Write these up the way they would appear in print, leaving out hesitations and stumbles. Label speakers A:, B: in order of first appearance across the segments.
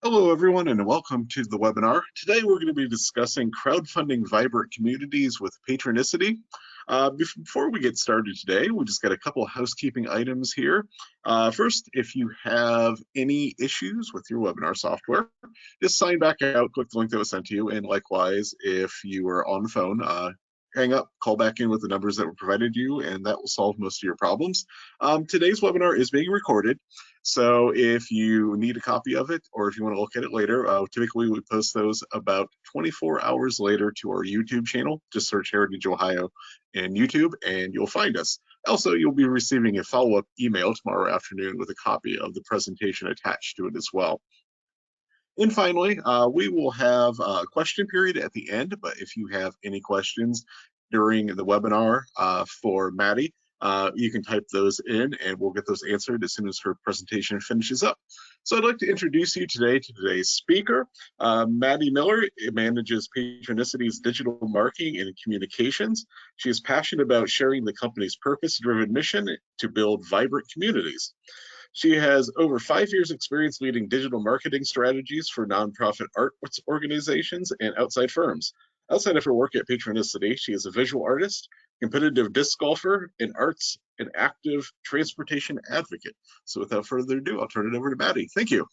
A: Hello, everyone, and welcome to the webinar. Today, we're going to be discussing crowdfunding vibrant communities with Patronicity. Before we get started today, we just got a couple of housekeeping items here. First, if you have any issues with your webinar software, just sign back out, click the link that was sent to you, and likewise, if you are on the phone, hang up, call back in with the numbers that were provided you, and that will solve most of your problems. Today's webinar is being recorded, so if you need a copy of it or if you want to look at it later, typically we post those about 24 hours later to our YouTube channel. Just search Heritage Ohio in YouTube and you'll find us. Also, you'll be receiving a follow-up email tomorrow afternoon with a copy of the presentation attached to it as well. And finally, we will have a question period at the end, but if you have any questions during the webinar for Maddie, you can type those in and we'll get those answered as soon as her presentation finishes up. So I'd like to introduce you today to today's speaker. Maddie Miller manages Patronicity's digital marketing and communications. She is passionate about sharing the company's purpose-driven mission to build vibrant communities. She has over 5 years experience leading digital marketing strategies for nonprofit arts organizations and outside firms. Outside of her work at Patronicity, she is a visual artist, competitive disc golfer, an arts and active transportation advocate. So without further ado, I'll turn it over to Maddie. Thank you.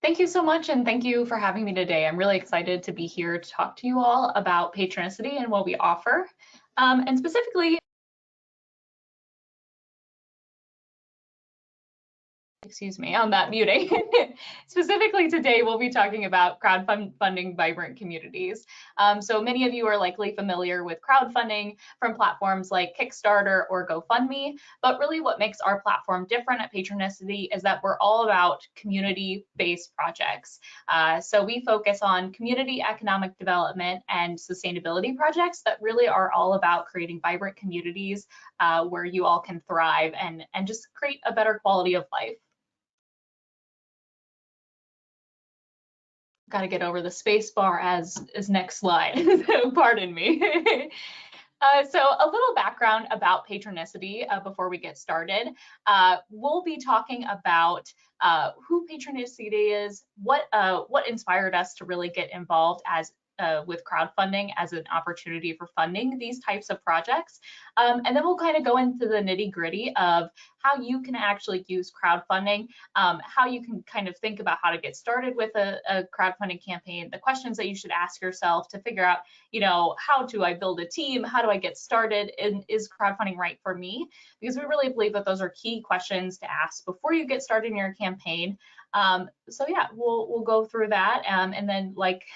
B: Thank you so much, and thank you for having me today. I'm really excited to be here to talk to you all about Patronicity and what we offer, and specifically, excuse me, on that muting. Specifically today, we'll be talking about crowdfunding vibrant communities. So many of you are likely familiar with crowdfunding from platforms like Kickstarter or GoFundMe, but really what makes our platform different at Patronicity is that we're all about community-based projects. So we focus on community economic development and sustainability projects that really are all about creating vibrant communities where you all can thrive and just create a better quality of life. Got to get over the space bar as next slide, so pardon me. So a little background about Patronicity before we get started. We'll be talking about who Patronicity is, what inspired us to really get involved with crowdfunding as an opportunity for funding these types of projects. And then we'll kind of go into the nitty-gritty of how you can actually use crowdfunding, how you can kind of think about how to get started with a crowdfunding campaign, the questions that you should ask yourself to figure out, how do I build a team? How do I get started? And is crowdfunding right for me? Because we really believe that those are key questions to ask before you get started in your campaign. So yeah, we'll go through that, and then like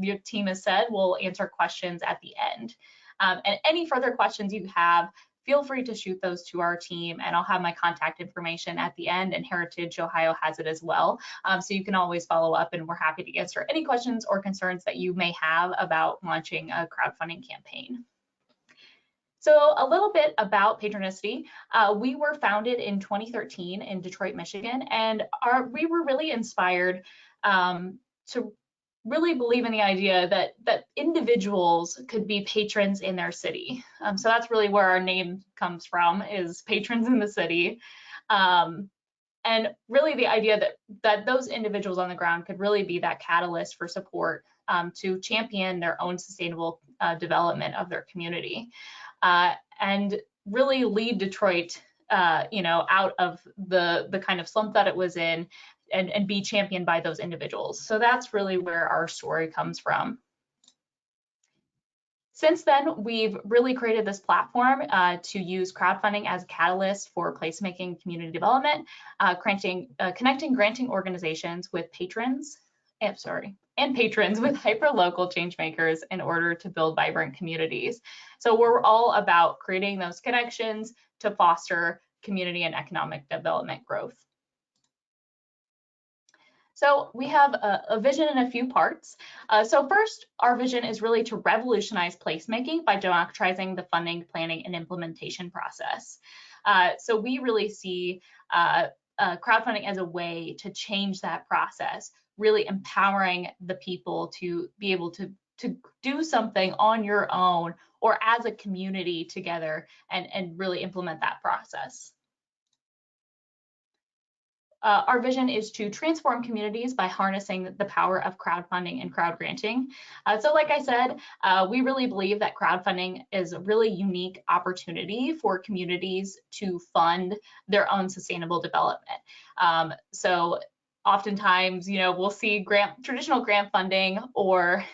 B: your team has said, we'll answer questions at the end. And any further questions you have, feel free to shoot those to our team, and I'll have my contact information at the end, and Heritage Ohio has it as well. So you can always follow up, and we're happy to answer any questions or concerns that you may have about launching a crowdfunding campaign. So a little bit about Patronicity. We were founded in 2013 in Detroit, Michigan, and we were really inspired to really believe in the idea that individuals could be patrons in their city. So that's really where our name comes from, is patrons in the city. And really the idea that those individuals on the ground could really be that catalyst for support to champion their own sustainable development of their community. And really lead Detroit, out of the kind of slump that it was in, and be championed by those individuals. So that's really where our story comes from. Since then, we've really created this platform to use crowdfunding as a catalyst for placemaking, community development, connecting granting organizations with patrons, and patrons with hyper-local change makers in order to build vibrant communities. So we're all about creating those connections to foster community and economic development growth. So we have a vision in a few parts. So first, our vision is really to revolutionize placemaking by democratizing the funding, planning, and implementation process. So we really see crowdfunding as a way to change that process, really empowering the people to be able to do something on your own or as a community together and really implement that process. Our vision is to transform communities by harnessing the power of crowdfunding and crowd granting. So like I said, we really believe that crowdfunding is a really unique opportunity for communities to fund their own sustainable development. So oftentimes, we'll see traditional grant funding or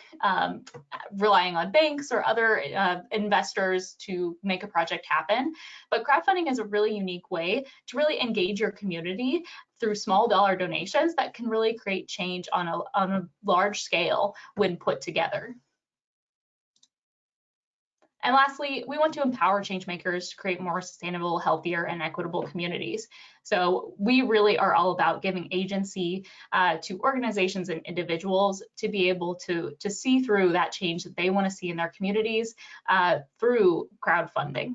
B: relying on banks or other investors to make a project happen. But crowdfunding is a really unique way to really engage your community through small dollar donations that can really create change on a large scale when put together. And lastly, we want to empower change makers to create more sustainable, healthier, and equitable communities. So we really are all about giving agency to organizations and individuals to be able to see through that change that they want to see in their communities through crowdfunding.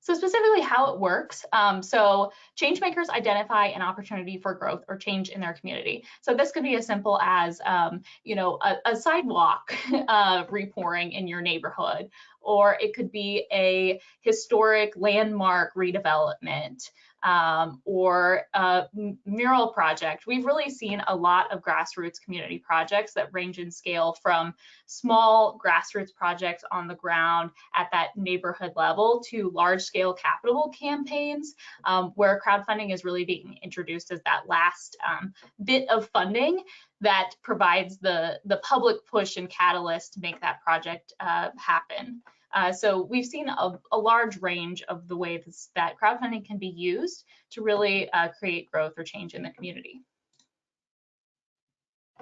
B: So specifically how it works, so change makers identify an opportunity for growth or change in their community. So this could be as simple as, a sidewalk repouring in your neighborhood, or it could be a historic landmark redevelopment, or a mural project. We've really seen a lot of grassroots community projects that range in scale from small grassroots projects on the ground at that neighborhood level to large-scale capital campaigns, where crowdfunding is really being introduced as that last bit of funding that provides the public push and catalyst to make that project happen. So we've seen a large range of the ways that crowdfunding can be used to really create growth or change in the community.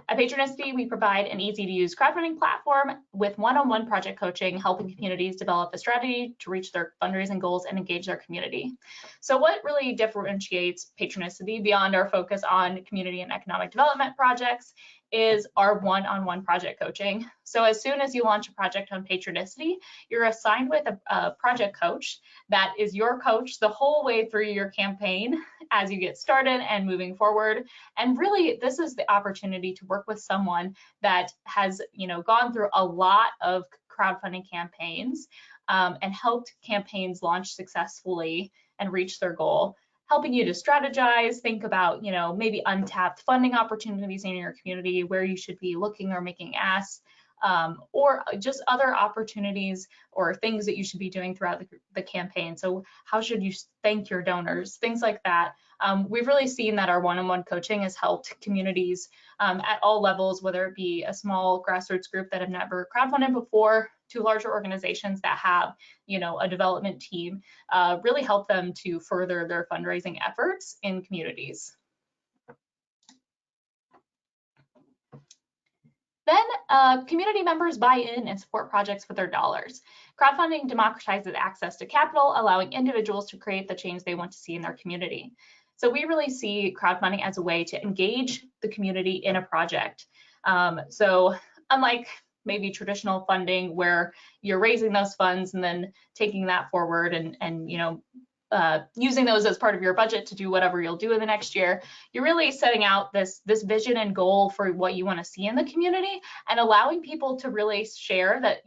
B: At Patronicity, we provide an easy-to-use crowdfunding platform with one-on-one project coaching, helping communities develop a strategy to reach their fundraising goals and engage their community. So what really differentiates Patronicity beyond our focus on community and economic development projects is our one-on-one project coaching. So as soon as you launch a project on Patronicity, you're assigned with a project coach that is your coach the whole way through your campaign as you get started and moving forward. And really, this is the opportunity to work with someone that has, gone through a lot of crowdfunding campaigns and helped campaigns launch successfully and reach their goal, helping you to strategize, think about, maybe untapped funding opportunities in your community, where you should be looking or making asks, or just other opportunities or things that you should be doing throughout the campaign. So how should you thank your donors, things like that. We've really seen that our one-on-one coaching has helped communities at all levels, whether it be a small grassroots group that have never crowdfunded before to larger organizations that have, a development team, really help them to further their fundraising efforts in communities. Then community members buy in and support projects with their dollars. Crowdfunding democratizes access to capital, allowing individuals to create the change they want to see in their community. So we really see crowdfunding as a way to engage the community in a project. So unlike maybe traditional funding where you're raising those funds and then taking that forward and using those as part of your budget to do whatever you'll do in the next year, you're really setting out this vision and goal for what you want to see in the community and allowing people to really share that,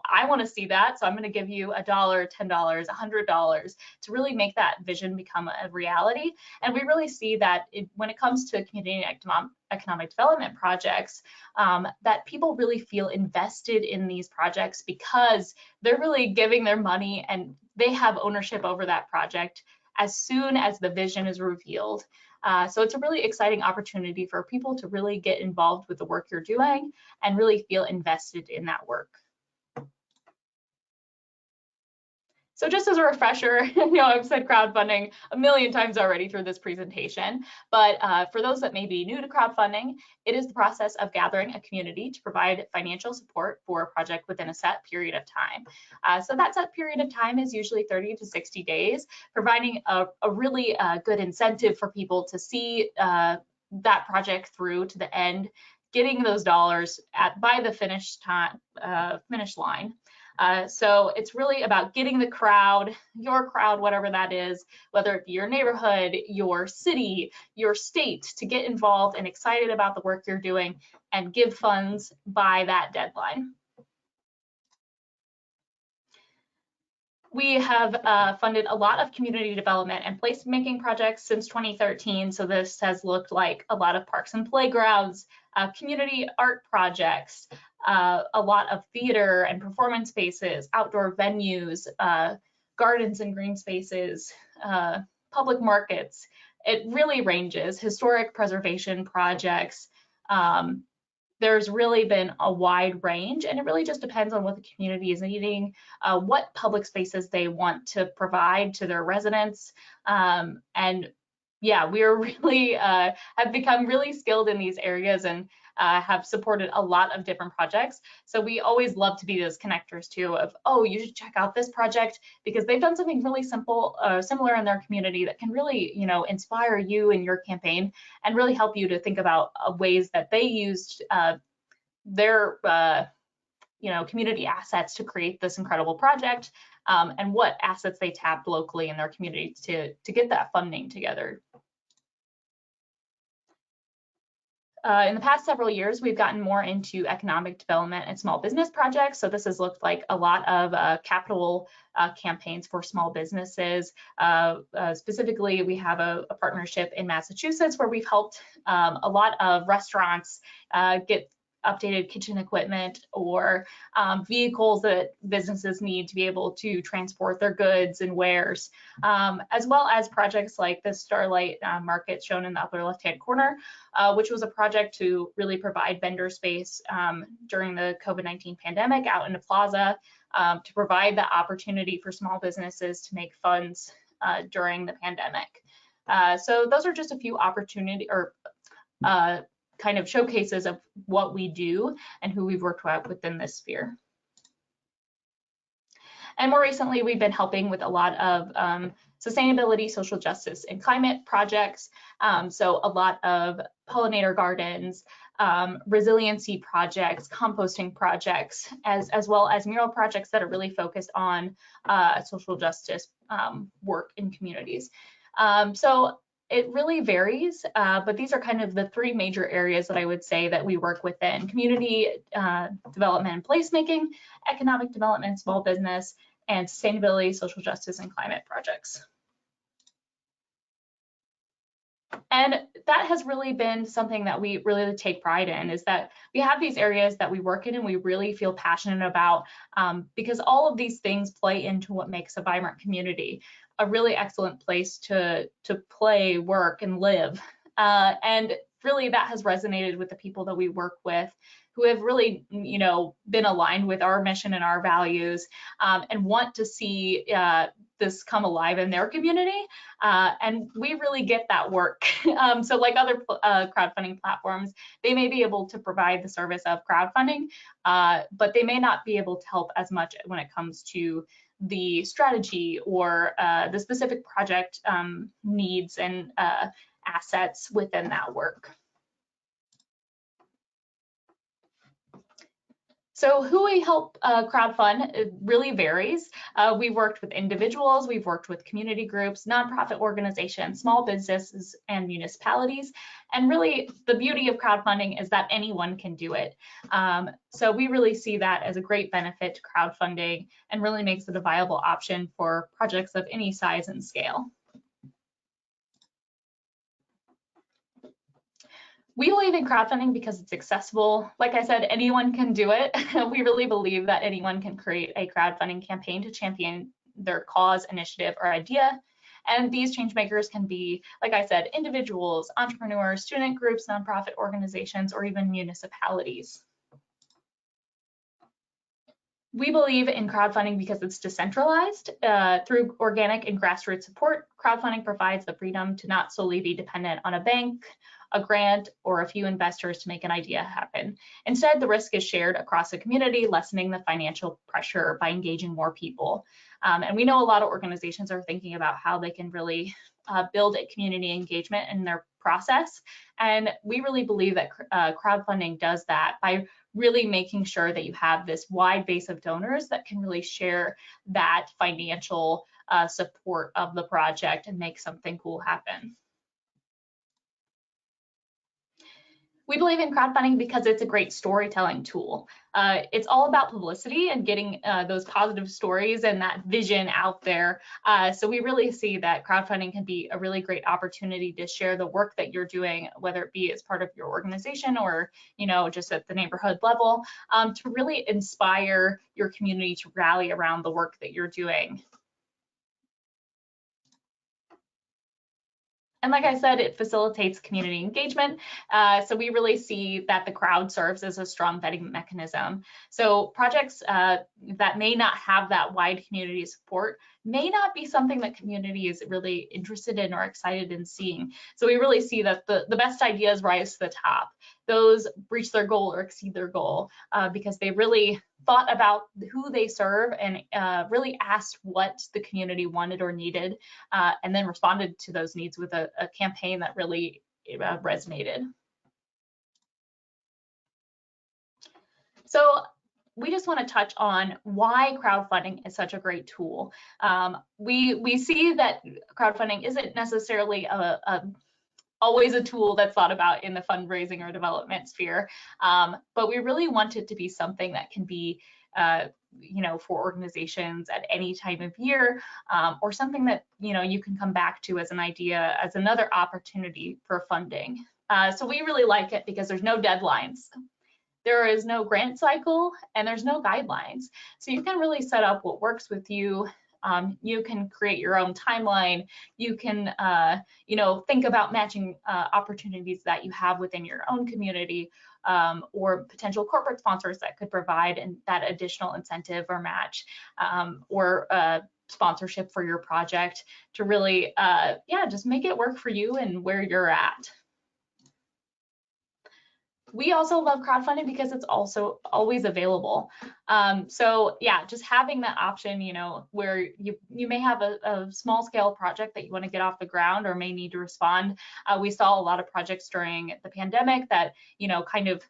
B: I want to see that, so I'm going to give you $1, $10, $100 to really make that vision become a reality. And we really see that when it comes to community and economic development projects, that people really feel invested in these projects because they're really giving their money and they have ownership over that project as soon as the vision is revealed. So it's a really exciting opportunity for people to really get involved with the work you're doing and really feel invested in that work. So just as a refresher, I've said crowdfunding a million times already through this presentation, but for those that may be new to crowdfunding, it is the process of gathering a community to provide financial support for a project within a set period of time. So that set period of time is usually 30 to 60 days, providing a really good incentive for people to see that project through to the end, getting those dollars by the finish line. So it's really about getting the crowd, your crowd, whatever that is, whether it be your neighborhood, your city, your state, to get involved and excited about the work you're doing and give funds by that deadline. We have funded a lot of community development and placemaking projects since 2013. So this has looked like a lot of parks and playgrounds, community art projects, a lot of theater and performance spaces, outdoor venues, gardens and green spaces, public markets. It really ranges. Historic preservation projects. There's really been a wide range, and it really just depends on what the community is needing, what public spaces they want to provide to their residents. And yeah, we are really have become really skilled in these areas and have supported a lot of different projects. So we always love to be those connectors too of, oh, you should check out this project because they've done something really simple, similar in their community that can really, you know, inspire you in your campaign and really help you to think about ways that they used their you know, community assets to create this incredible project, and what assets they tapped locally in their community to get that funding together. In the past several years, we've gotten more into economic development and small business projects. So this has looked like a lot of capital campaigns for small businesses. Specifically, we have a partnership in Massachusetts where we've helped a lot of restaurants get updated kitchen equipment or vehicles that businesses need to be able to transport their goods and wares, as well as projects like the Starlight Market shown in the upper left-hand corner, which was a project to really provide vendor space during the COVID-19 pandemic out in the plaza to provide the opportunity for small businesses to make funds during the pandemic. So those are just a few opportunity or kind of showcases of what we do and who we've worked with within this sphere. And more recently, we've been helping with a lot of sustainability, social justice, and climate projects. So a lot of pollinator gardens, resiliency projects, composting projects, as well as mural projects that are really focused on social justice work in communities. So it really varies, but these are kind of the three major areas that I would say that we work within: community development and placemaking, economic development, small business, and sustainability, social justice, and climate projects. And that has really been something that we really take pride in, is that we have these areas that we work in and we really feel passionate about, because all of these things play into what makes a vibrant community a really excellent place to play, work, and live. And really that has resonated with the people that we work with, who have really, you know, been aligned with our mission and our values, and want to see this come alive in their community. And we really get that work. So like other crowdfunding platforms, they may be able to provide the service of crowdfunding, but they may not be able to help as much when it comes to the strategy or the specific project needs and assets within that work. So who we help crowdfund, it really varies. We've worked with individuals, we've worked with community groups, nonprofit organizations, small businesses, and municipalities. And really the beauty of crowdfunding is that anyone can do it. So we really see that as a great benefit to crowdfunding and really makes it a viable option for projects of any size and scale. We believe in crowdfunding because it's accessible. Like I said, anyone can do it. We really believe that anyone can create a crowdfunding campaign to champion their cause, initiative, or idea. And these change makers can be, like I said, individuals, entrepreneurs, student groups, nonprofit organizations, or even municipalities. We believe in crowdfunding because it's decentralized. Through organic and grassroots support, crowdfunding provides the freedom to not solely be dependent on a bank, a grant, or a few investors to make an idea happen. Instead, the risk is shared across the community, lessening the financial pressure by engaging more people. And we know a lot of organizations are thinking about how they can really build a community engagement in their process. And we really believe that crowdfunding does that by really making sure that you have this wide base of donors that can really share that financial support of the project and make something cool happen. We believe in crowdfunding because it's a great storytelling tool. It's all about publicity and getting those positive stories and that vision out there. So we really see that crowdfunding can be a really great opportunity to share the work that you're doing, whether it be as part of your organization or, you know, just at the neighborhood level, to really inspire your community to rally around the work that you're doing. And like I said, it facilitates community engagement. So we really see that the crowd serves as a strong vetting mechanism. So projects that may not have that wide community support may not be something that community is really interested in or excited in seeing. So we really see that the best ideas rise to the top. Those reach their goal or exceed their goal because they really thought about who they serve and really asked what the community wanted or needed, and then responded to those needs with a campaign that really resonated. So we just want to touch on why crowdfunding is such a great tool. We see that crowdfunding isn't necessarily always a tool that's thought about in the fundraising or development sphere, but we really want it to be something that can be you know, for organizations at any time of year, or something that, you know, you can come back to as an idea, as another opportunity for funding. So we really like it because there's no deadlines. There is no grant cycle and there's no guidelines. So you can really set up what works with you. You can create your own timeline. You can, you know, think about matching opportunities that you have within your own community, or potential corporate sponsors that could provide that additional incentive or match, or sponsorship for your project to really, yeah, just make it work for you and where you're at. We also love crowdfunding because it's also always available. So yeah, just having that option, you know, where you may have a small scale project that you want to get off the ground or may need to respond. We saw a lot of projects during the pandemic that, you know, kind of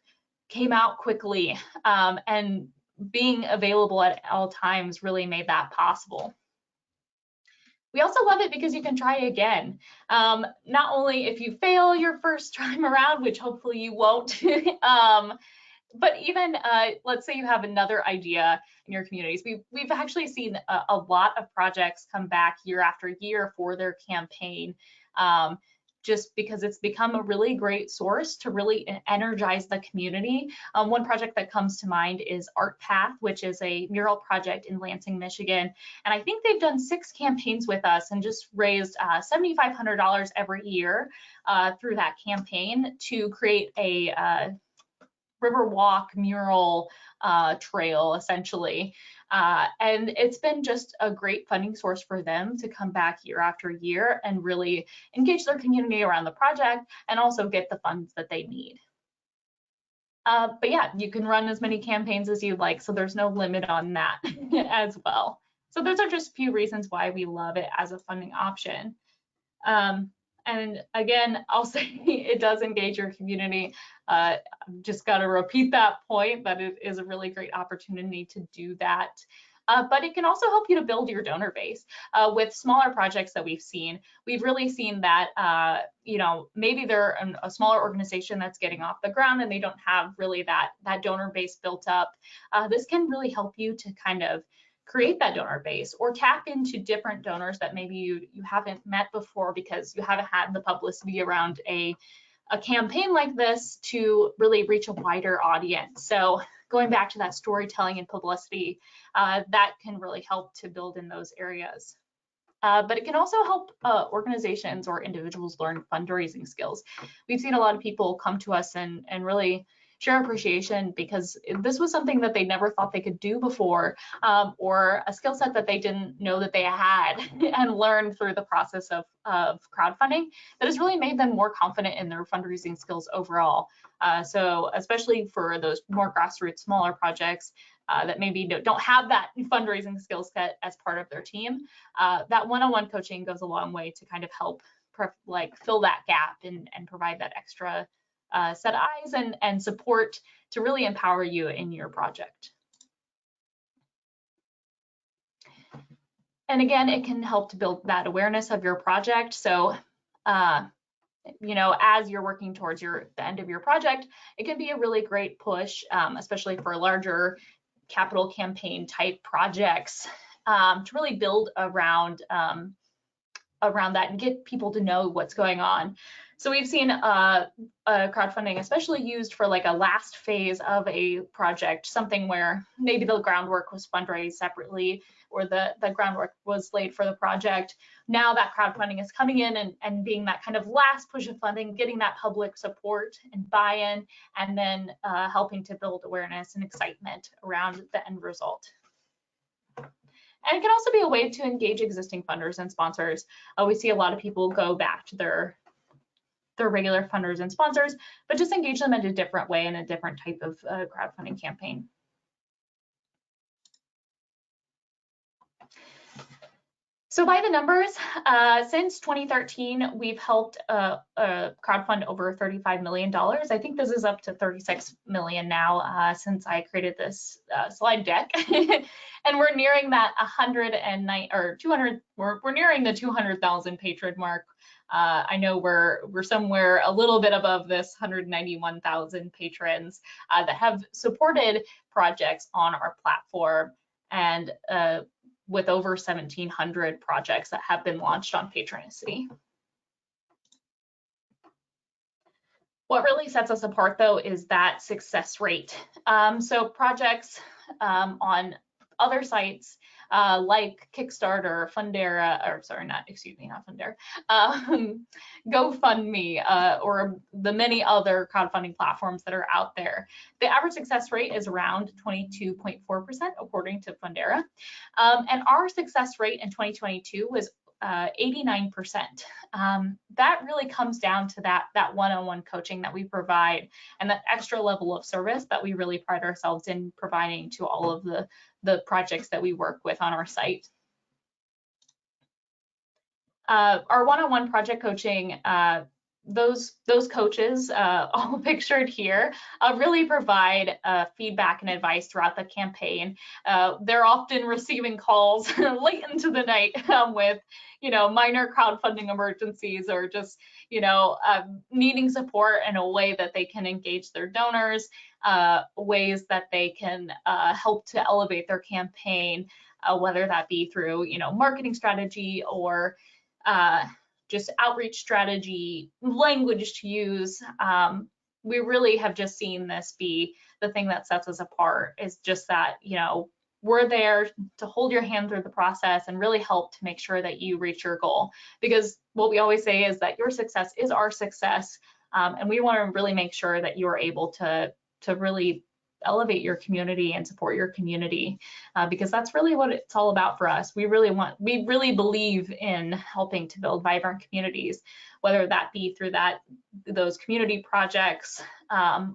B: came out quickly, and being available at all times really made that possible. We also love it because you can try again. Not only if you fail your first time around, which hopefully you won't, but even let's say you have another idea in your communities. We've actually seen a lot of projects come back year after year for their campaign, just because it's become a really great source to really energize the community. One project that comes to mind is Art Path, which is a mural project in Lansing, Michigan. And I think they've done 6 campaigns with us and just raised $7,500 every year through that campaign to create a Riverwalk mural trail, essentially. And it's been just a great funding source for them to come back year after year and really engage their community around the project and also get the funds that they need. But yeah, you can run as many campaigns as you'd like, so there's no limit on that as well. So those are just a few reasons why we love it as a funding option. And again, I'll say it does engage your community. Just got to repeat that point, that it is a really great opportunity to do that. But it can also help you to build your donor base. With smaller projects that we've seen, we've really seen that, you know, maybe they're a smaller organization that's getting off the ground and they don't have really that donor base built up. This can really help you to kind of create that donor base or tap into different donors that maybe you haven't met before because you haven't had the publicity around a campaign like this to really reach a wider audience. So going back to that storytelling and publicity, that can really help to build in those areas. But it can also help organizations or individuals learn fundraising skills. We've seen a lot of people come to us and really share appreciation because this was something that they never thought they could do before, or a skill set that they didn't know that they had and learned through the process of crowdfunding that has really made them more confident in their fundraising skills overall. So especially for those more grassroots, smaller projects that maybe don't have that fundraising skill set as part of their team, that one-on-one coaching goes a long way to kind of help fill that gap and provide that extra set of eyes and support to really empower you in your project. And again, it can help to build that awareness of your project. So you know, as you're working towards the end of your project, it can be a really great push, especially for larger capital campaign type projects, to really build around that and get people to know what's going on. So we've seen crowdfunding especially used for like a last phase of a project, something where maybe the groundwork was fundraised separately or the groundwork was laid for the project. Now that crowdfunding is coming in and being that kind of last push of funding, getting that public support and buy-in, and then helping to build awareness and excitement around the end result. And it can also be a way to engage existing funders and sponsors. We see a lot of people go back to their regular funders and sponsors, but just engage them in a different way, in a different type of crowdfunding campaign. So by the numbers, since 2013, we've helped crowdfund over $35 million. I think this is up to 36 million now since I created this slide deck. And we're nearing that 109 or 200, we're nearing the 200,000 patron mark. I know we're somewhere a little bit above this 191,000 patrons that have supported projects on our platform, and with over 1,700 projects that have been launched on Patronicity. What really sets us apart, though, is that success rate. So projects on other sites like Kickstarter, Fundera, or sorry, not Fundera, GoFundMe, or the many other crowdfunding platforms that are out there. The average success rate is around 22.4% according to Fundera. And our success rate in 2022 was 89%. That really comes down to that one-on-one coaching that we provide and that extra level of service that we really pride ourselves in providing to all of the projects that we work with on our site. Our one-on-one project coaching, those coaches, all pictured here, really provide feedback and advice throughout the campaign. They're often receiving calls late into the night with, you know, minor crowdfunding emergencies, or just, you know, needing support in a way that they can engage their donors, ways that they can help to elevate their campaign, whether that be through, you know, marketing strategy or just outreach strategy, language to use. We really have just seen this be the thing that sets us apart, is just that, you know, we're there to hold your hand through the process and really help to make sure that you reach your goal. Because what we always say is that your success is our success. And we want to really make sure that you are able to really elevate your community and support your community, because that's really what it's all about for us. We really believe in helping to build vibrant communities, whether that be through those community projects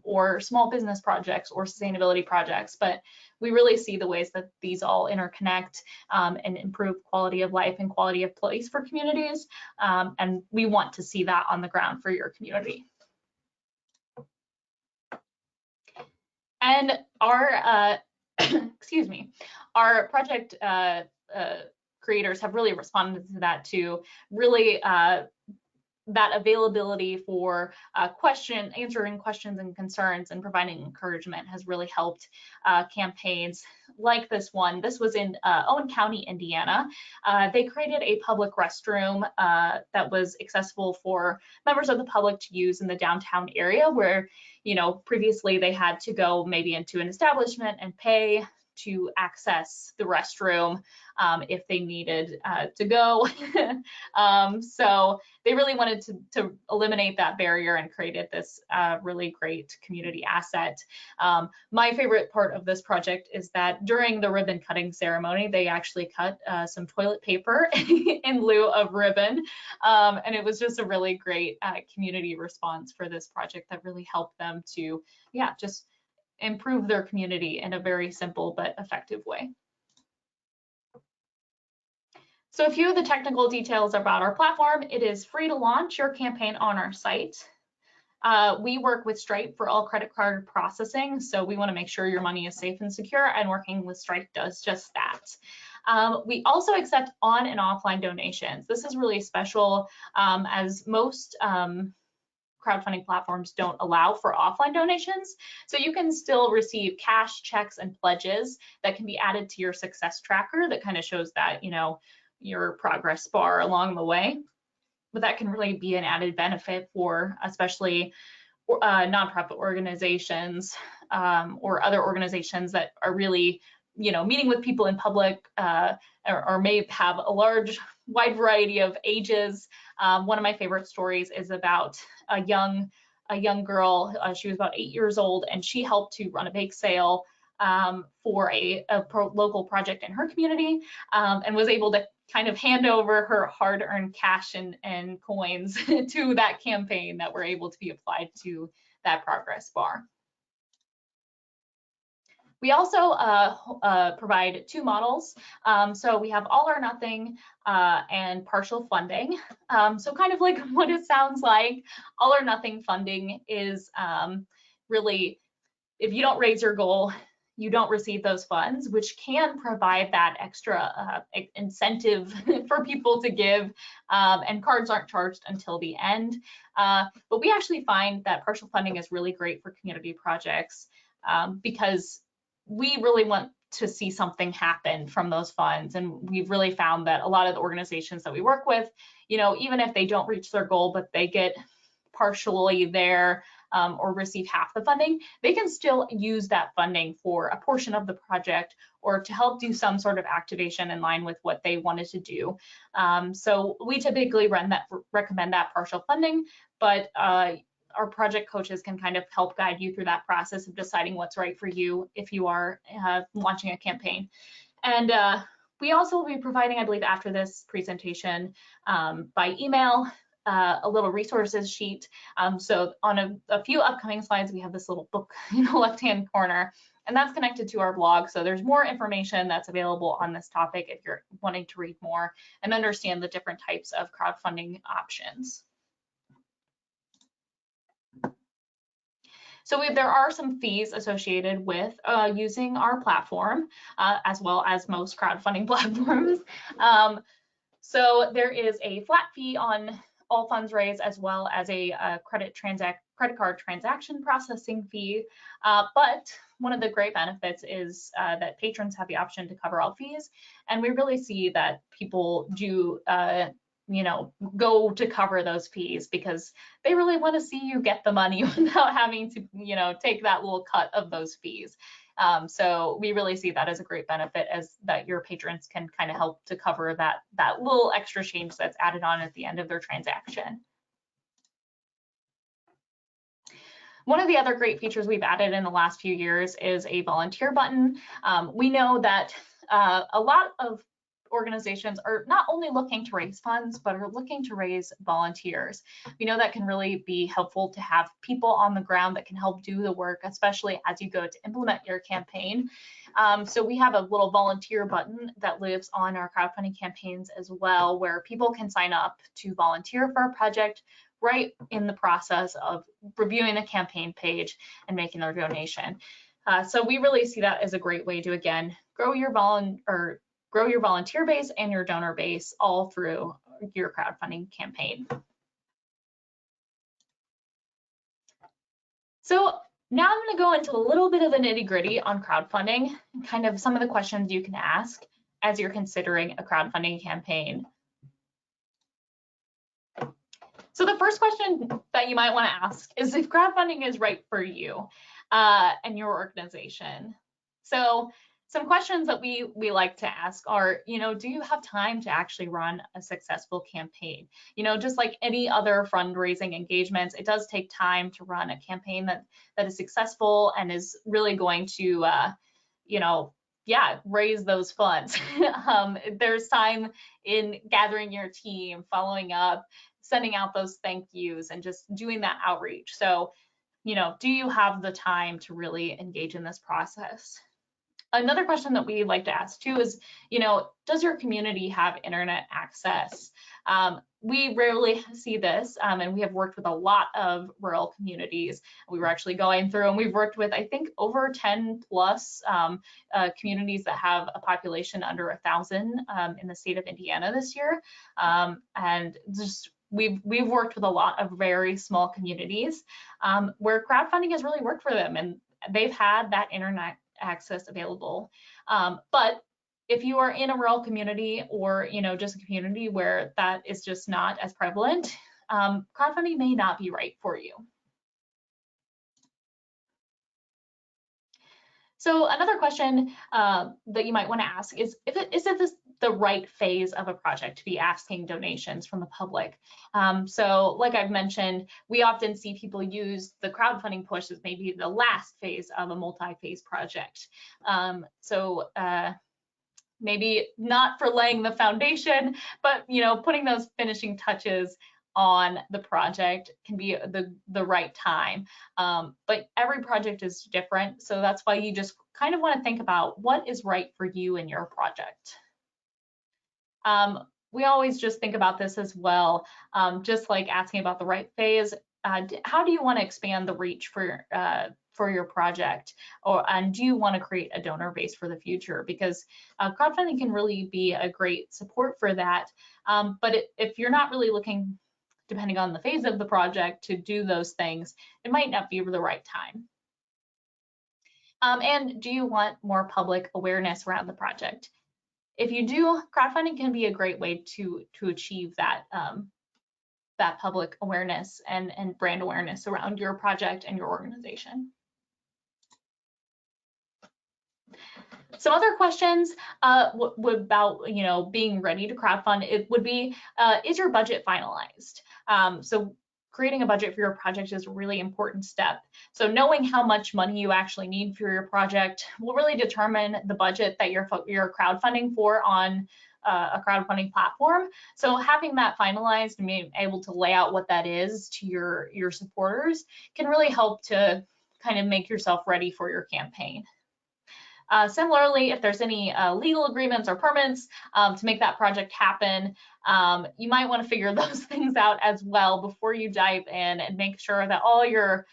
B: or small business projects or sustainability projects. But we really see the ways that these all interconnect and improve quality of life and quality of place for communities. And we want to see that on the ground for your community. And our, excuse me, our project creators have really responded to that too. Really, that availability for answering questions and concerns and providing encouragement has really helped campaigns like this one. This was in Owen County, Indiana. They created a public restroom that was accessible for members of the public to use in the downtown area, where, you know, previously they had to go maybe into an establishment and pay to access the restroom if they needed to go. So they really wanted to eliminate that barrier and created this really great community asset. My favorite part of this project is that during the ribbon cutting ceremony, they actually cut some toilet paper in lieu of ribbon. And it was just a really great community response for this project that really helped them to, yeah, just improve their community in a very simple but effective way. So a few of the technical details about our platform: it is free to launch your campaign on our site. We work with Stripe for all credit card processing, so we want to make sure your money is safe and secure, and working with Stripe does just that. We also accept on and offline donations. This is really special as most crowdfunding platforms don't allow for offline donations. So you can still receive cash, checks, and pledges that can be added to your success tracker that kind of shows that, you know, your progress bar along the way. But that can really be an added benefit for especially nonprofit organizations or other organizations that are really, you know, meeting with people in public or may have a wide variety of ages. One of my favorite stories is about a young girl. She was about 8 years old, and she helped to run a bake sale for a local project in her community, and was able to kind of hand over her hard-earned cash and coins to that campaign that were able to be applied to that progress bar. We also provide two models. So we have all or nothing and partial funding. So kind of like what it sounds like, all or nothing funding is really, if you don't raise your goal, you don't receive those funds, which can provide that extra incentive for people to give, and cards aren't charged until the end. But we actually find that partial funding is really great for community projects because we really want to see something happen from those funds. And we've really found that a lot of the organizations that we work with, you know, even if they don't reach their goal, but they get partially there or receive half the funding, they can still use that funding for a portion of the project or to help do some sort of activation in line with what they wanted to do. So we typically recommend that partial funding, but our project coaches can kind of help guide you through that process of deciding what's right for you if you are launching a campaign. And we also will be providing, I believe, after this presentation by email, a little resources sheet. So on a few upcoming slides, we have this little book in the left-hand corner, and that's connected to our blog. So there's more information that's available on this topic if you're wanting to read more and understand the different types of crowdfunding options. So there are some fees associated with using our platform, as well as most crowdfunding platforms. So there is a flat fee on all funds raised, as well as a credit card transaction processing fee. But one of the great benefits is that patrons have the option to cover all fees, and we really see that people do you know, go to cover those fees because they really want to see you get the money without having to, you know, take that little cut of those fees. So we really see that as a great benefit, as that your patrons can kind of help to cover that little extra change that's added on at the end of their transaction. One of the other great features we've added in the last few years is a volunteer button. We know that a lot of organizations are not only looking to raise funds, but are looking to raise volunteers. We know that can really be helpful to have people on the ground that can help do the work, especially as you go to implement your campaign. So we have a little volunteer button that lives on our crowdfunding campaigns as well, where people can sign up to volunteer for a project right in the process of reviewing the campaign page and making their donation. So we really see that as a great way to, again, grow your volunteer base and your donor base all through your crowdfunding campaign. So now I'm going to go into a little bit of the nitty-gritty on crowdfunding, and kind of some of the questions you can ask as you're considering a crowdfunding campaign. So the first question that you might want to ask is if crowdfunding is right for you and your organization. So some questions that we like to ask are, you know, do you have time to actually run a successful campaign? You know, just like any other fundraising engagements, it does take time to run a campaign that is successful and is really going to, you know, yeah, raise those funds. There's time in gathering your team, following up, sending out those thank yous, and just doing that outreach. So, you know, do you have the time to really engage in this process? Another question that we like to ask too is, does your community have internet access? We rarely see this, and we have worked with a lot of rural communities. We were actually going through, and we've worked with, I think, over 10 plus communities that have a population under 1,000 in the state of Indiana this year. And just we've worked with a lot of very small communities where crowdfunding has really worked for them, and they've had that internet access available. But if you are in a rural community or just a community where that is just not as prevalent, crowdfunding may not be right for you. So another question that you might want to ask is is it the right phase of a project to be asking donations from the public? So like I've mentioned, we often see people use the crowdfunding push as maybe the last phase of a multi-phase project. Maybe not for laying the foundation, but putting those finishing touches on the project can be the right time. But every project is different, so that's why you just kind of want to think about what is right for you and your project. We always just think about this as well, just like asking about the right phase. How do you want to expand the reach for your project, and do you want to create a donor base for the future? Because crowdfunding can really be a great support for that. But if you're not really looking, depending on the phase of the project, to do those things, it might not be the right time. And do you want more public awareness around the project? If you do, crowdfunding can be a great way to achieve that that public awareness and brand awareness around your project and your organization. Some other questions about being ready to crowdfund, it would be, is your budget finalized? So creating a budget for your project is a really important step. So knowing how much money you actually need for your project will really determine the budget that you're crowdfunding for on a crowdfunding platform. So having that finalized and being able to lay out what that is to your supporters can really help to kind of make yourself ready for your campaign. Similarly, if there's any legal agreements or permits to make that project happen, you might want to figure those things out as well before you dive in, and make sure that all your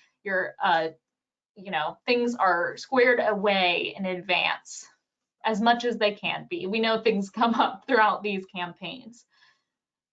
B: things are squared away in advance as much as they can be. We know things come up throughout these campaigns.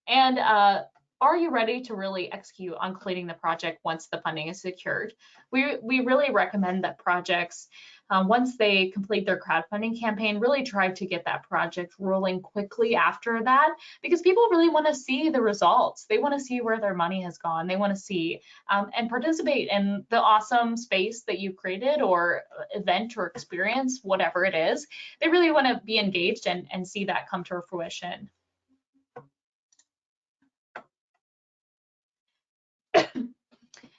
B: And are you ready to really execute on completing the project once the funding is secured? We really recommend that projects, once they complete their crowdfunding campaign, really try to get that project rolling quickly after that, because people really want to see the results. They want to see where their money has gone. They want to see and participate in the awesome space that you created, or event or experience, whatever it is. They really want to be engaged and see that come to fruition.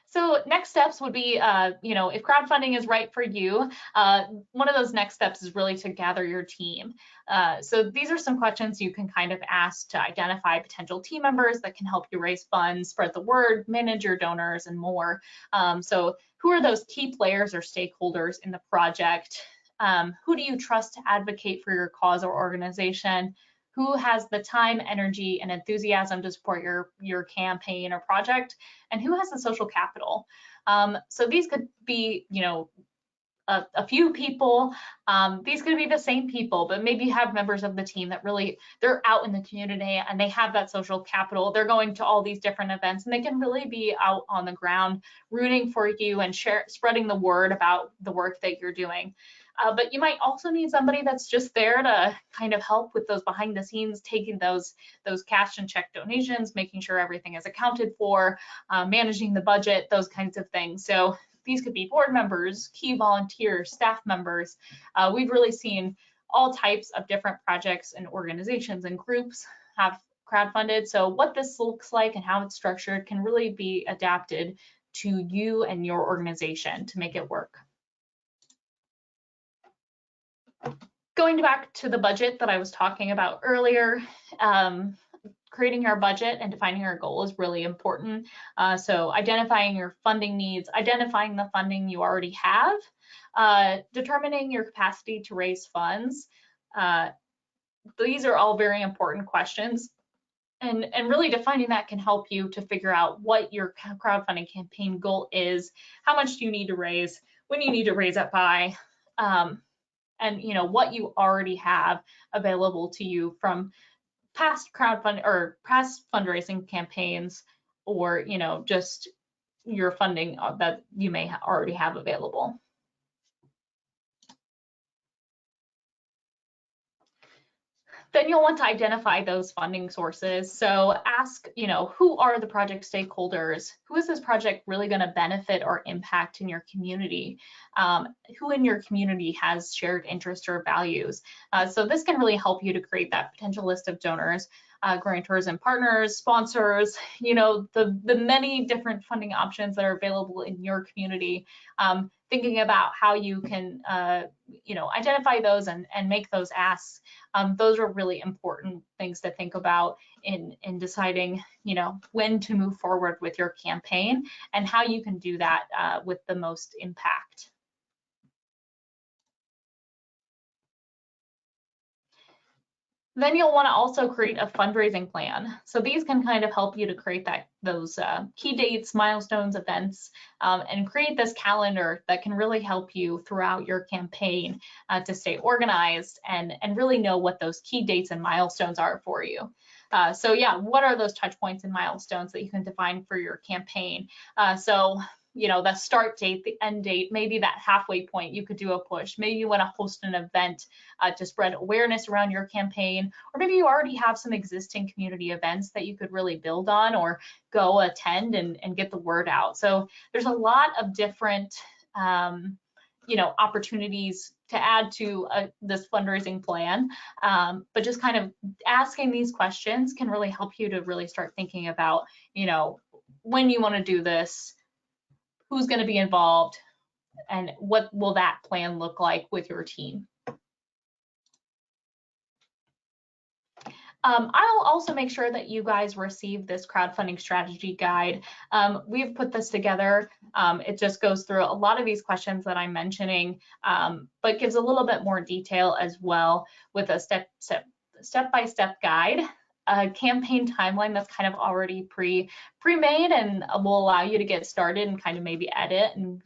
B: So next steps would be, if crowdfunding is right for you, one of those next steps is really to gather your team. So these are some questions you can kind of ask to identify potential team members that can help you raise funds, spread the word, manage your donors, and more. So who are those key players or stakeholders in the project? Who do you trust to advocate for your cause or organization? Who has the time, energy, and enthusiasm to support your campaign or project, and who has the social capital? So these could be, a few people. These could be the same people, but maybe you have members of the team that really, they're out in the community and they have that social capital. They're going to all these different events, and they can really be out on the ground rooting for you and spreading the word about the work that you're doing. But you might also need somebody that's just there to kind of help with those behind the scenes, taking those cash and check donations, making sure everything is accounted for, managing the budget, those kinds of things. So these could be board members, key volunteers, staff members. We've really seen all types of different projects and organizations and groups have crowdfunded. So what this looks like and how it's structured can really be adapted to you and your organization to make it work. Going back to the budget that I was talking about earlier, creating your budget and defining your goal is really important. So identifying your funding needs, identifying the funding you already have, determining your capacity to raise funds. These are all very important questions. And really defining that can help you to figure out what your crowdfunding campaign goal is, how much do you need to raise, when you need to raise it by, and what you already have available to you from past crowdfunding or past fundraising campaigns, or just your funding that you may already have available. Then you'll want to identify those funding sources. So ask, who are the project stakeholders? Who is this project really going to benefit or impact in your community? Who in your community has shared interests or values? So this can really help you to create that potential list of donors, grantors and partners, sponsors, the many different funding options that are available in your community. Thinking about how you can, identify those and make those asks. Those are really important things to think about in deciding, when to move forward with your campaign and how you can do that with the most impact. Then you'll want to also create a fundraising plan. So these can kind of help you to create those key dates, milestones, events, and create this calendar that can really help you throughout your campaign to stay organized and really know what those key dates and milestones are for you. So yeah, what are those touch points and milestones that you can define for your campaign? The start date, the end date, maybe that halfway point, you could do a push. Maybe you want to host an event to spread awareness around your campaign, or maybe you already have some existing community events that you could really build on or go attend and get the word out. So there's a lot of different opportunities to add to this fundraising plan, but just kind of asking these questions can really help you to really start thinking about, when you want to do this, who's going to be involved, and what will that plan look like with your team. I'll also make sure that you guys receive this crowdfunding strategy guide. We've put this together. It just goes through a lot of these questions that I'm mentioning, but gives a little bit more detail as well, with a step-by-step guide, a campaign timeline that's kind of already pre-made and will allow you to get started and kind of maybe edit and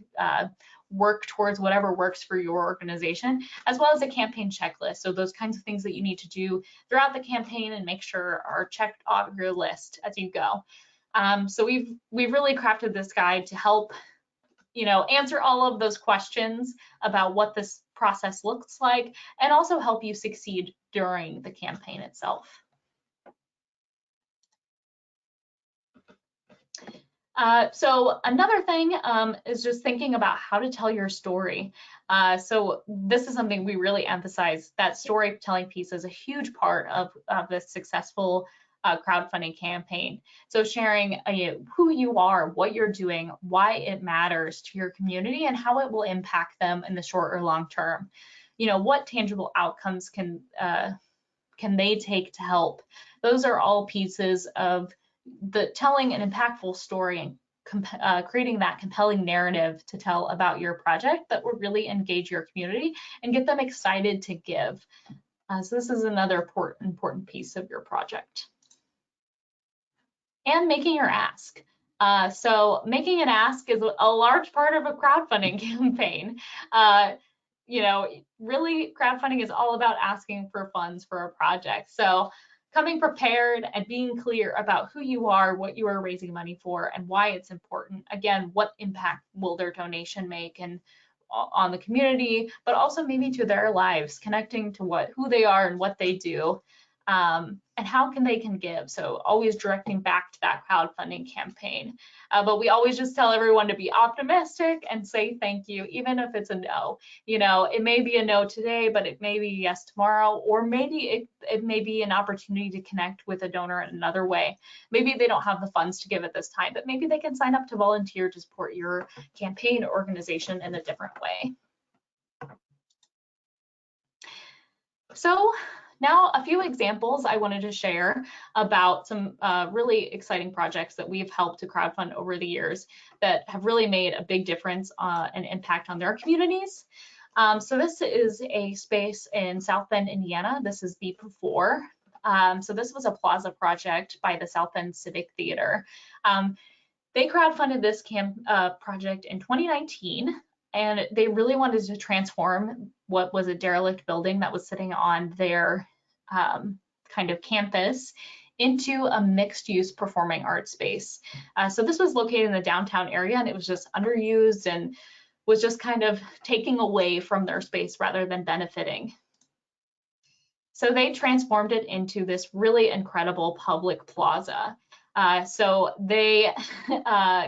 B: work towards whatever works for your organization, as well as a campaign checklist. So those kinds of things that you need to do throughout the campaign and make sure are checked off your list as you go. So we've really crafted this guide to help answer all of those questions about what this process looks like, and also help you succeed during the campaign itself. So another thing is just thinking about how to tell your story. So this is something we really emphasize. That storytelling piece is a huge part of this successful crowdfunding campaign. So sharing who you are, what you're doing, why it matters to your community, and how it will impact them in the short or long term. What tangible outcomes can they take to help? Those are all pieces of the telling an impactful story and creating that compelling narrative to tell about your project that will really engage your community and get them excited to give. So this is another important piece of your project. And making your ask. So making an ask is a large part of a crowdfunding campaign. Really crowdfunding is all about asking for funds for a project. So coming prepared and being clear about who you are, what you are raising money for, and why it's important. Again, what impact will their donation make and on the community, but also maybe to their lives, connecting to who they are and what they do, and how they can give. So always directing back to that crowdfunding campaign. But we always just tell everyone to be optimistic and say thank you, even if it's a no. It may be a no today, but it may be yes tomorrow, or maybe it may be an opportunity to connect with a donor in another way. Maybe they don't have the funds to give at this time, but maybe they can sign up to volunteer to support your campaign organization in a different way. So Now, a few examples I wanted to share about some really exciting projects that we've helped to crowdfund over the years that have really made a big difference and impact on their communities. So this is a space in South Bend, Indiana. This is B4. So this was a plaza project by the South Bend Civic Theater. They crowdfunded this project in 2019, and they really wanted to transform what was a derelict building that was sitting on their kind of campus into a mixed-use performing arts space. So this was located in the downtown area, and it was just underused and was just kind of taking away from their space rather than benefiting. So they transformed it into this really incredible public plaza. So they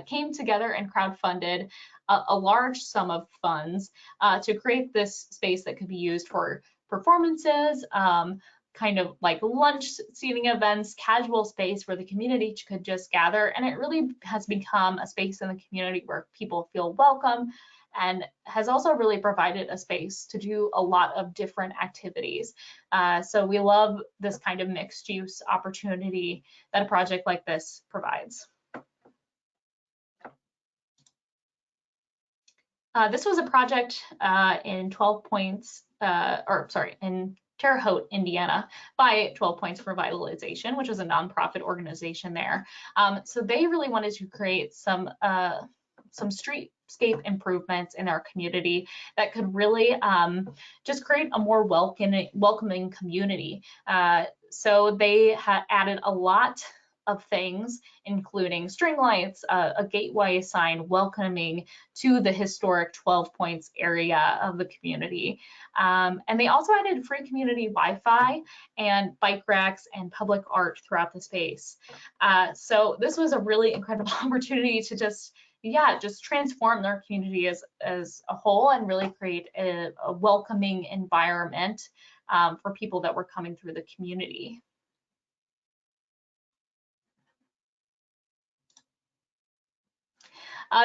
B: came together and crowdfunded a large sum of funds to create this space that could be used for performances, kind of like lunch seating events, casual space where the community could just gather. And it really has become a space in the community where people feel welcome, and has also really provided a space to do a lot of different activities. So we love this kind of mixed use opportunity that a project like this provides. This was a project in 12 Points, in Terre Haute, Indiana, by 12 Points for Revitalization, which is a nonprofit organization there. So they really wanted to create some streetscape improvements in our community that could really just create a more welcoming community. So they had added a lot of things, including string lights, a gateway sign welcoming to the historic 12 Points area of the community. And they also added free community Wi-Fi and bike racks and public art throughout the space. So this was a really incredible opportunity to just transform their community as a whole and really create a welcoming environment for people that were coming through the community.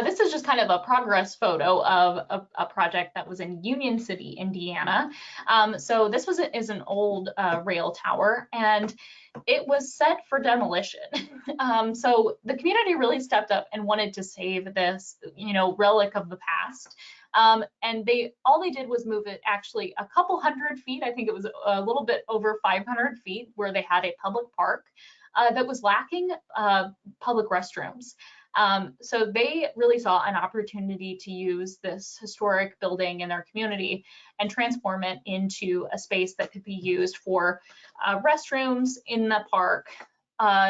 B: This is just kind of a progress photo of a project that was in Union City, Indiana. So this is an old rail tower, and it was set for demolition. So the community really stepped up and wanted to save this, relic of the past. And all they did was move it actually a couple hundred feet. I think it was a little bit over 500 feet, where they had a public park that was lacking public restrooms. So they really saw an opportunity to use this historic building in their community and transform it into a space that could be used for restrooms in the park.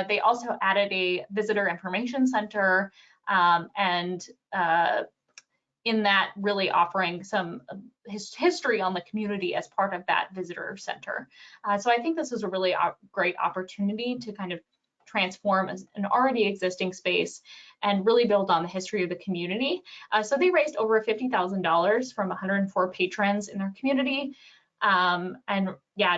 B: They also added a visitor information center, and in that really offering some history on the community as part of that visitor center. So I think this was a really great opportunity to kind of transform an already existing space and really build on the history of the community. So they raised over $50,000 from 104 patrons in their community, and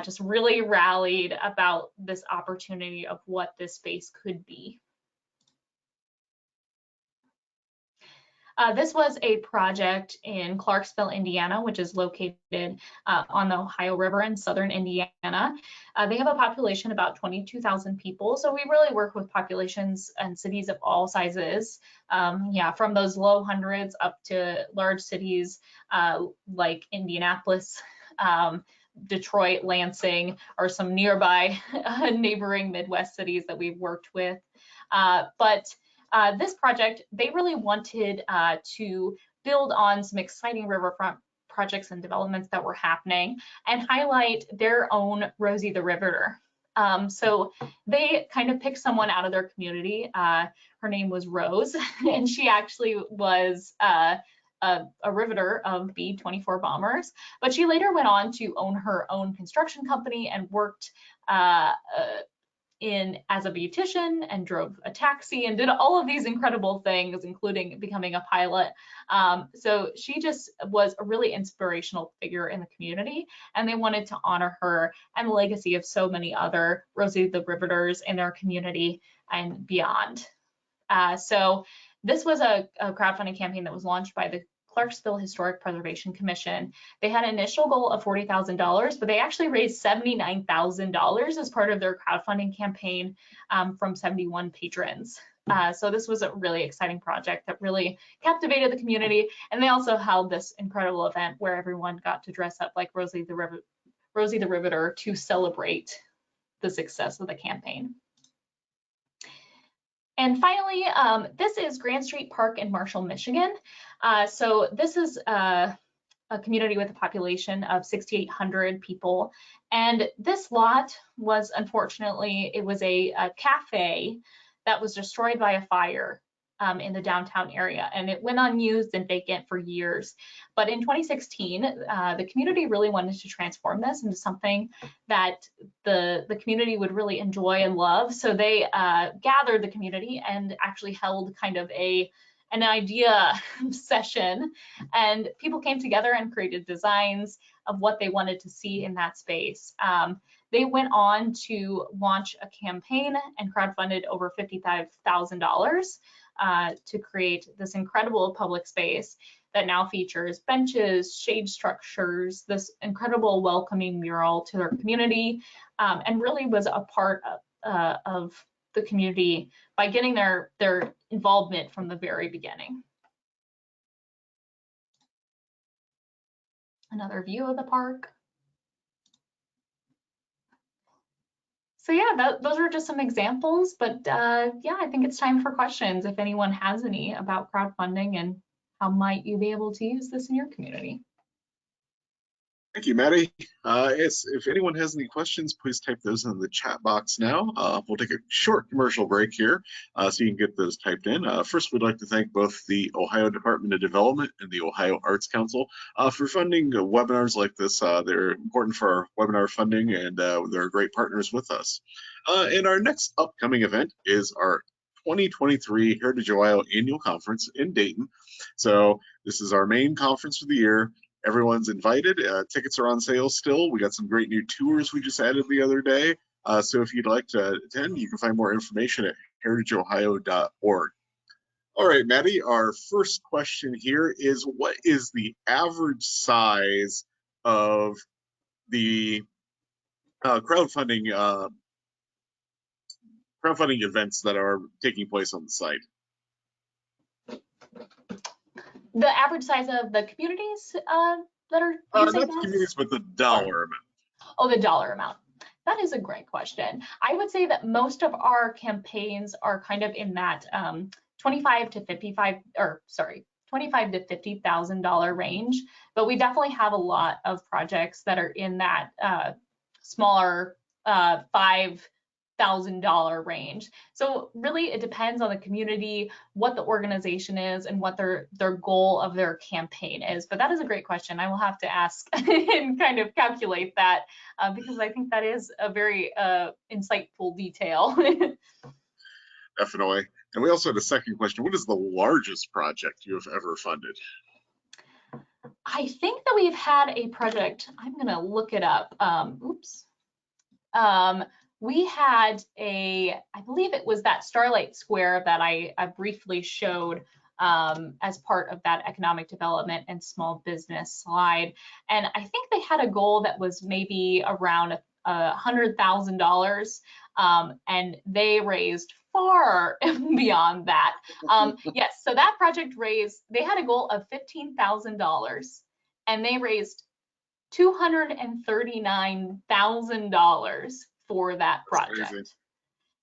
B: just really rallied about this opportunity of what this space could be. This was a project in Clarksville, Indiana, which is located on the Ohio River in southern Indiana. They have a population about 22,000 people, so we really work with populations and cities of all sizes, from those low hundreds up to large cities like Indianapolis, Detroit, Lansing, or some nearby neighboring Midwest cities that we've worked with. This project, they really wanted to build on some exciting riverfront projects and developments that were happening and highlight their own Rosie the Riveter. So they kind of picked someone out of their community. Her name was Rose, and she actually was a riveter of B-24 bombers, but she later went on to own her own construction company and worked as a beautician and drove a taxi and did all of these incredible things, including becoming a pilot. So she just was a really inspirational figure in the community, and they wanted to honor her and the legacy of so many other Rosie the Riveters in their community and beyond. So this was a crowdfunding campaign that was launched by the Clarksville Historic Preservation Commission. They had an initial goal of $40,000, but they actually raised $79,000 as part of their crowdfunding campaign from 71 patrons. So this was a really exciting project that really captivated the community. And they also held this incredible event where everyone got to dress up like Rosie the Riveter to celebrate the success of the campaign. And finally, this is Grand Street Park in Marshall, Michigan. So this is a community with a population of 6,800 people. And this lot was, unfortunately, it was a cafe that was destroyed by a fire in the downtown area, and it went unused and vacant for years. But in 2016, the community really wanted to transform this into something that the community would really enjoy and love. So they gathered the community and actually held kind of an idea session, and people came together and created designs of what they wanted to see in that space. They went on to launch a campaign and crowdfunded over $55,000 to create this incredible public space that now features benches, shade structures, this incredible welcoming mural to their community, and really was a part of the community by getting their involvement from the very beginning. Another view of the park. So yeah, those are just some examples, but yeah, I think it's time for questions if anyone has any about crowdfunding and how might you be able to use this in your community.
A: Thank you, Maddie. Yes, if anyone has any questions, please type those in the chat box now. We'll take a short commercial break here so you can get those typed in. First, we'd like to thank both the Ohio Department of Development and the Ohio Arts Council for funding webinars like this. They're important for our webinar funding, and they're great partners with us. And our next upcoming event is our 2023 Heritage Ohio Annual Conference in Dayton. So this is our main conference for the year. Everyone's invited. Tickets are on sale still. We got some great new tours we just added the other day. So if you'd like to attend, you can find more information at heritageohio.org. All right, Maddie, our first question here is, what is the average size of the crowdfunding events that are taking place on the site?
B: The average size of the communities that are using
A: not the communities, but the dollar amount.
B: Oh, the dollar amount. That is a great question. I would say that most of our campaigns are kind of in that $25,000 to $50,000 range, but we definitely have a lot of projects that are in that smaller $5,000 range. So really it depends on the community, what the organization is, and what their goal of their campaign is. But that is a great question. I will have to ask and kind of calculate that because I think that is a very insightful detail.
A: Definitely. And we also had a second question. What is the largest project you have ever funded?
B: I think that we've had a project, I'm going to look it up. We had I believe it was that Starlight Square that I briefly showed as part of that economic development and small business slide. And I think they had a goal that was maybe around $100,000, and they raised far beyond that. Yes, so that project they had a goal of $15,000, and they raised $239,000 for that project.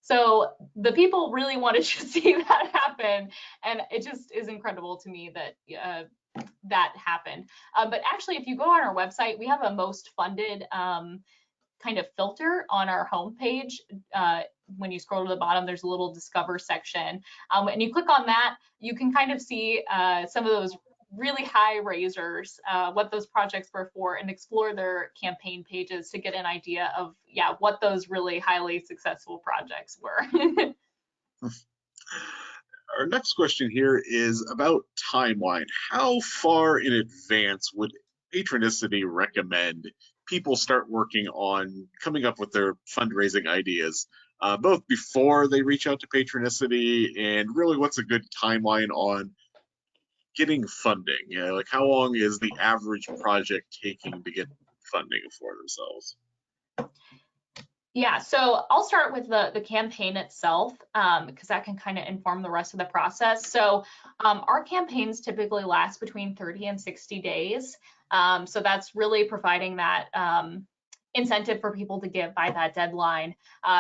B: So the people really wanted to see that happen, and it just is incredible to me that that happened. But actually, if you go on our website, we have a most funded kind of filter on our homepage. When you scroll to the bottom, there's a little discover section, and you click on that, you can kind of see some of those really high raisers, what those projects were for, and explore their campaign pages to get an idea of, yeah, what those really highly successful projects were.
A: Our next question here is about timeline. How far in advance would Patronicity recommend people start working on coming up with their fundraising ideas, both before they reach out to Patronicity, and really what's a good timeline on getting funding? You know, like how long is the average project taking to get funding for themselves?
B: Yeah, so I'll start with the campaign itself, because that can kind of inform the rest of the process. So our campaigns typically last between 30 and 60 days. So that's really providing that incentive for people to give by that deadline.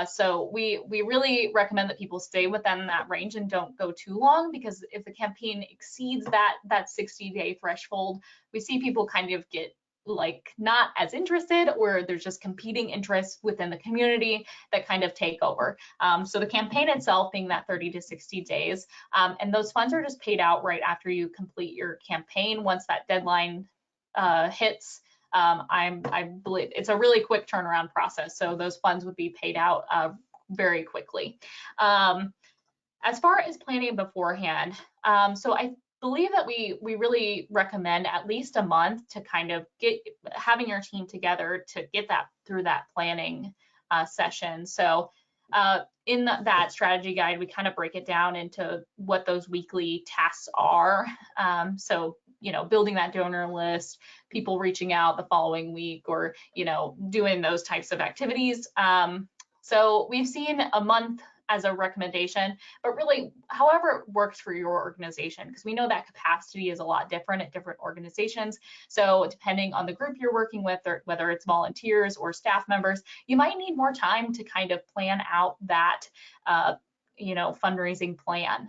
B: So we really recommend that people stay within that range and don't go too long, because if the campaign exceeds that 60-day threshold, we see people kind of get like not as interested, or there's just competing interests within the community that kind of take over. So the campaign itself being that 30 to 60 days, and those funds are just paid out right after you complete your campaign. Once that deadline hits, I believe it's a really quick turnaround process. So those funds would be paid out very quickly. As far as planning beforehand, so I believe that we really recommend at least a month to kind of get having your team together to get that through that planning session. So in that strategy guide, we kind of break it down into what those weekly tasks are. So, you know, building that donor list, people reaching out the following week, or, you know, doing those types of activities. So we've seen a month as a recommendation, but really however it works for your organization, because we know that capacity is a lot different at different organizations. So depending on the group you're working with, or whether it's volunteers or staff members, you might need more time to kind of plan out that you know, fundraising plan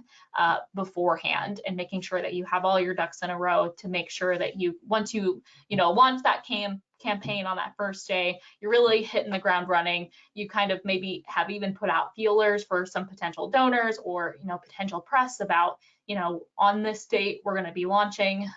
B: beforehand, and making sure that you have all your ducks in a row to make sure that you, once you know, launch that campaign on that first day, you're really hitting the ground running. You kind of maybe have even put out feelers for some potential donors, or, you know, potential press about, you know, on this date we're going to be launching.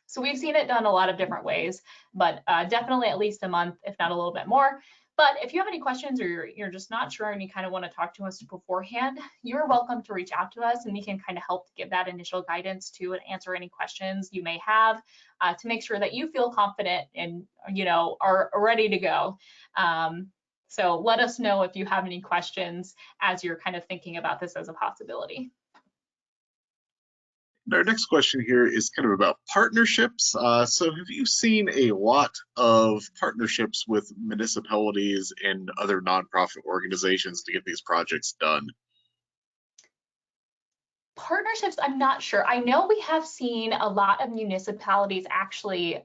B: So we've seen it done a lot of different ways, but definitely at least a month, if not a little bit more. But if you have any questions, or you're just not sure and you kind of want to talk to us beforehand, you're welcome to reach out to us, and we can kind of help give that initial guidance to and answer any questions you may have to make sure that you feel confident and, you know, are ready to go. So let us know if you have any questions as you're kind of thinking about this as a possibility.
A: Our next question here is kind of about partnerships. So have you seen a lot of partnerships with municipalities and other nonprofit organizations to get these projects done?
B: Partnerships, I'm not sure. I know we have seen a lot of municipalities actually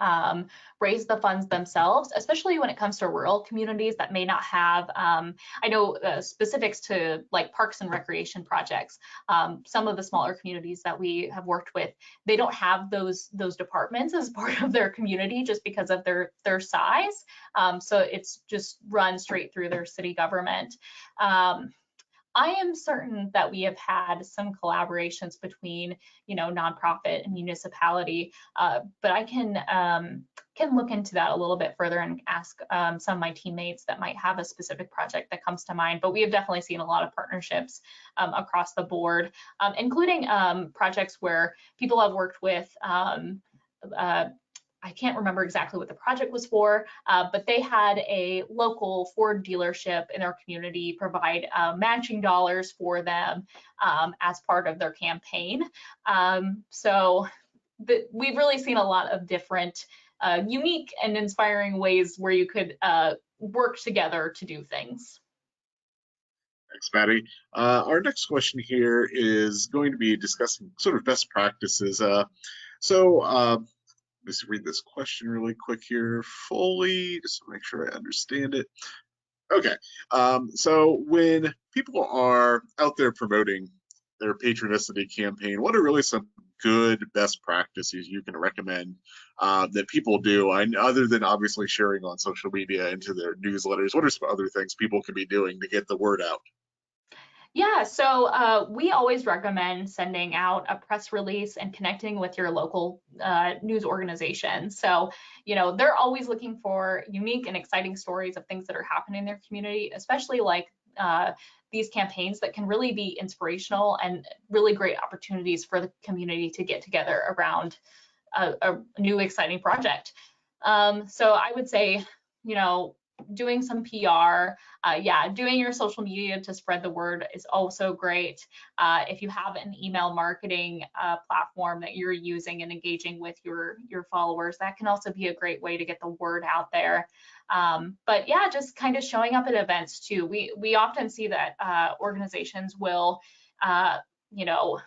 B: raise the funds themselves, especially when it comes to rural communities that may not have, I know specifics to like parks and recreation projects. Some of the smaller communities that we have worked with, they don't have those departments as part of their community just because of their size. So it's just run straight through their city government. I am certain that we have had some collaborations between, you know, nonprofit and municipality, but I can look into that a little bit further and ask some of my teammates that might have a specific project that comes to mind. But we have definitely seen a lot of partnerships across the board, including projects where people have worked with I can't remember exactly what the project was for, but they had a local Ford dealership in their community provide matching dollars for them as part of their campaign. So we've really seen a lot of different unique and inspiring ways where you could work together to do things.
A: Thanks, Maddie. Our next question here is going to be discussing sort of best practices. Let's read this question really quick here fully, just to make sure I understand it. Okay, so when people are out there promoting their Patronicity campaign, what are really some good best practices you can recommend that people do, other than obviously sharing on social media into their newsletters? What are some other things people can be doing to get the word out?
B: Yeah, so we always recommend sending out a press release and connecting with your local news organization. So, you know, they're always looking for unique and exciting stories of things that are happening in their community, especially like these campaigns that can really be inspirational and really great opportunities for the community to get together around a new exciting project. So I would say, you know, doing some PR, yeah, doing your social media to spread the word is also great. If you have an email marketing platform that you're using and engaging with your followers, that can also be a great way to get the word out there. But yeah, just kind of showing up at events too. We often see that organizations will, you know,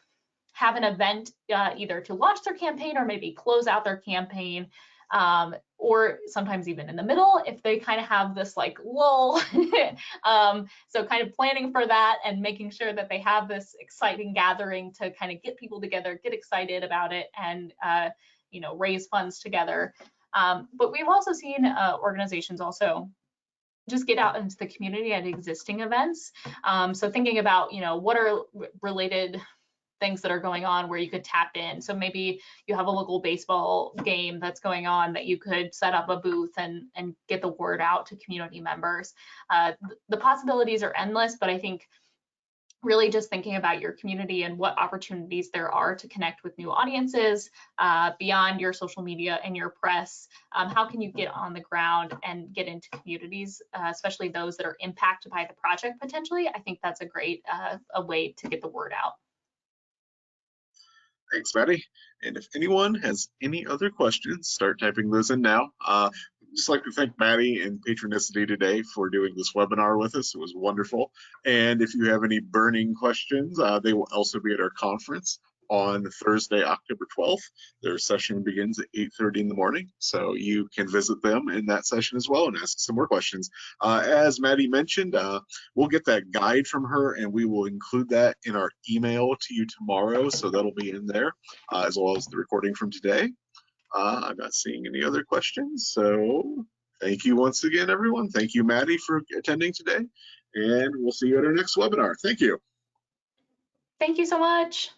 B: have an event either to launch their campaign or maybe close out their campaign, or sometimes even in the middle if they kind of have this like lull. So kind of planning for that and making sure that they have this exciting gathering to kind of get people together, get excited about it, and you know, raise funds together. But we've also seen organizations also just get out into the community at existing events. So thinking about, you know, what are related things that are going on where you could tap in. So maybe you have a local baseball game that's going on that you could set up a booth and get the word out to community members. The possibilities are endless, but I think really just thinking about your community and what opportunities there are to connect with new audiences beyond your social media and your press. How can you get on the ground and get into communities, especially those that are impacted by the project potentially? I think that's a great a way to get the word out.
A: Thanks, Maddie. And if anyone has any other questions, start typing those in now. Just like to thank Maddie and Patronicity today for doing this webinar with us. It was wonderful. And if you have any burning questions, they will also be at our conference on Thursday, October 12th. Their session begins at 8:30 in the morning, so you can visit them in that session as well and ask some more questions. As Maddie mentioned, we'll get that guide from her and we will include that in our email to you tomorrow, so that'll be in there, as well as the recording from today. I'm not seeing any other questions, so thank you once again, everyone. Thank you, Maddie, for attending today, and we'll see you at our next webinar. Thank you.
B: Thank you so much.